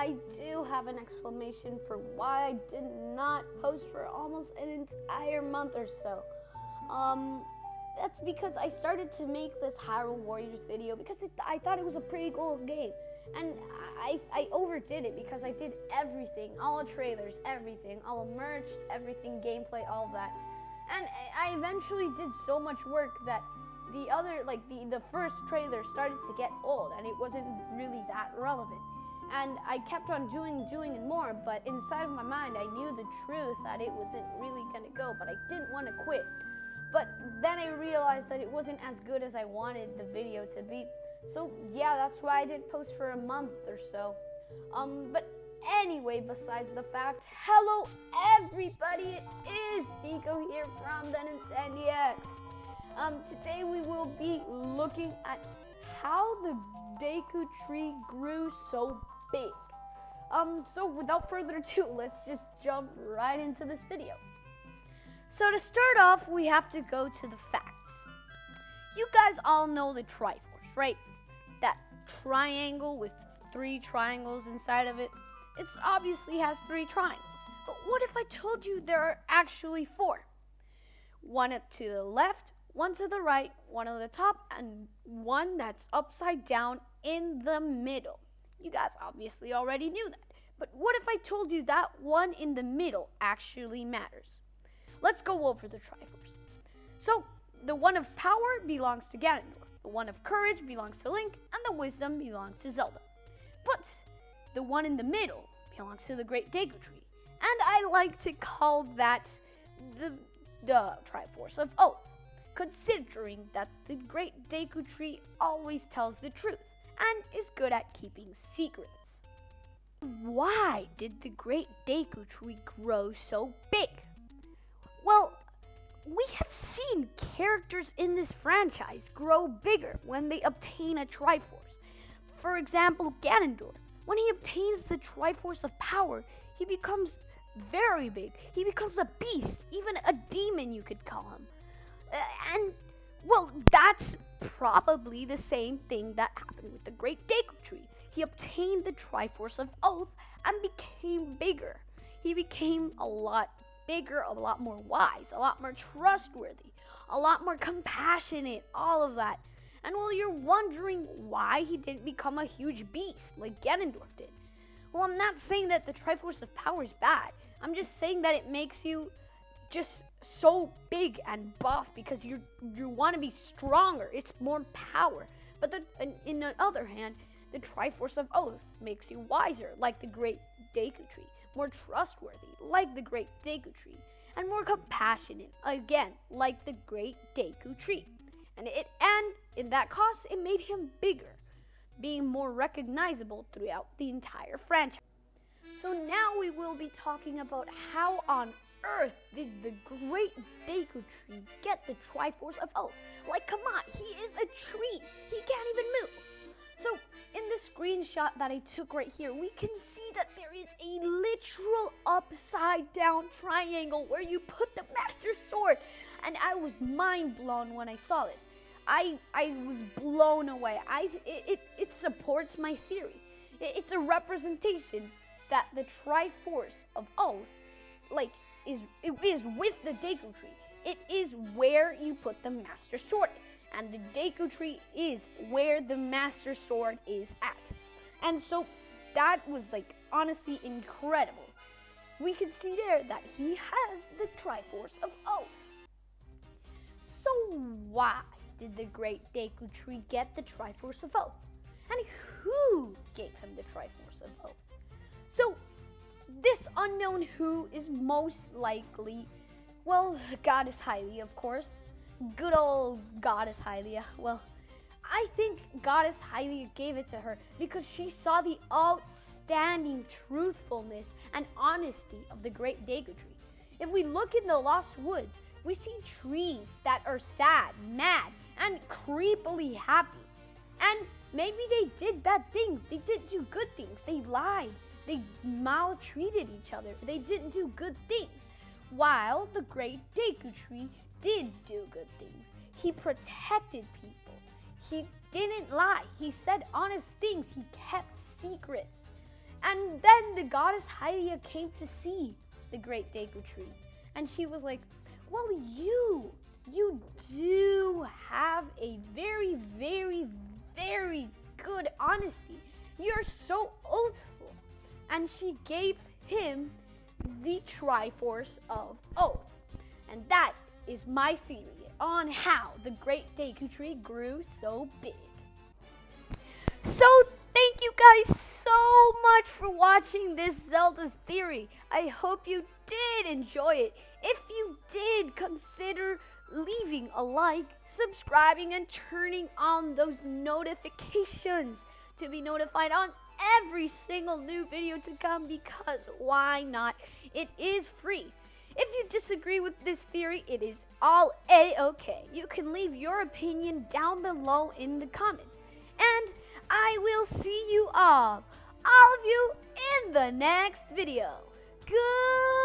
I do have an explanation for why I did not post for almost an entire month or so. That's because I started to make this Hyrule Warriors video because I thought it was a pretty cool game. And I overdid it because I did everything, all the trailers, everything, all the merch, everything, gameplay, all of that. And I eventually did so much work that the first trailer started to get old and it wasn't really that relevant. And I kept on doing and more, but inside of my mind I knew the truth that it wasn't really gonna go, but I didn't want to quit. But then I realized that it wasn't as good as I wanted the video to be. So yeah, that's why I didn't post for a month or so. But anyway, besides the fact, hello everybody, it is Deku here from the NintendoX. Today we will be looking at how the Deku tree grew so big. So without further ado, let's just jump right into this video. So to start off, we have to go to the facts. You guys all know the Triforce, right? That triangle with 3 triangles inside of it. It obviously has 3 triangles. But what if I told you there are actually 4? One to the left, one to the right, one on the top, and one that's upside down in the middle. You guys obviously already knew that. But what if I told you that one in the middle actually matters? Let's go over the Triforce. So, the one of power belongs to Ganondorf, the one of courage belongs to Link, and the wisdom belongs to Zelda. But the one in the middle belongs to the Great Deku Tree, and I like to call that the Triforce of Oath, considering that the Great Deku Tree always tells the truth and is good at keeping secrets. Why did the Great Deku Tree grow so big? Well, we have seen characters in this franchise grow bigger when they obtain a Triforce. For example, Ganondorf. When he obtains the Triforce of Power, he becomes very big. He becomes a beast, even a demon you could call him. Well, that's probably the same thing that happened with the Great Deku Tree. He obtained the Triforce of Oath and became bigger. He became a lot bigger, a lot more wise, a lot more trustworthy, a lot more compassionate, all of that. And well, you're wondering why he didn't become a huge beast like Ganondorf did. Well, I'm not saying that the Triforce of Power is bad. I'm just saying that it makes you just so big and buff because you want to be stronger. It's more power. But in the other hand, the Triforce of Oath makes you wiser, like the Great Deku Tree, more trustworthy, like the Great Deku Tree, and more compassionate, again, like the Great Deku Tree. And in that cause, it made him bigger, being more recognizable throughout the entire franchise. So now we will be talking about how on earth did the Great Deku Tree get the Triforce of Oath? Like, come on, he is a tree. He can't even move. So, in this screenshot that I took right here, we can see that there is a literal upside down triangle where you put the Master Sword. And I was mind blown when I saw this. I was blown away. It supports my theory. It's a representation that the Triforce of Oath, is with the Deku Tree. It is where you put the Master Sword. And the Deku Tree is where the Master Sword is at. And so that was honestly incredible. We can see there that he has the Triforce of Oath. So why did the Great Deku Tree get the Triforce of Oath? And who gave him the Triforce of Oath? So this unknown who is most likely, well, Goddess Hylia, of course. Good old Goddess Hylia. Well, I think Goddess Hylia gave it to her because she saw the outstanding truthfulness and honesty of the Great Deku Tree. If we look in the Lost Woods, we see trees that are sad, mad, and creepily happy. And maybe they did bad things. They didn't do good things. They lied. They maltreated each other. They didn't do good things. While the Great Deku Tree did do good things. He protected people. He didn't lie. He said honest things. He kept secrets. And then the goddess Hylia came to see the great Deku tree. And she was like, well, you do have a very, very, very good honesty. You're so oathful. And she gave him the Triforce of Oath. And that is my theory on how the great Deku tree grew so big. So thank you guys so much for watching this Zelda theory. I hope you did enjoy it. If you did, consider leaving a like, subscribing, and turning on those notifications to be notified on every single new video to come, because why not? It is free. If you disagree with this theory, it is all A-okay. You can leave your opinion down below in the comments. And I will see you all of you, in the next video. Good.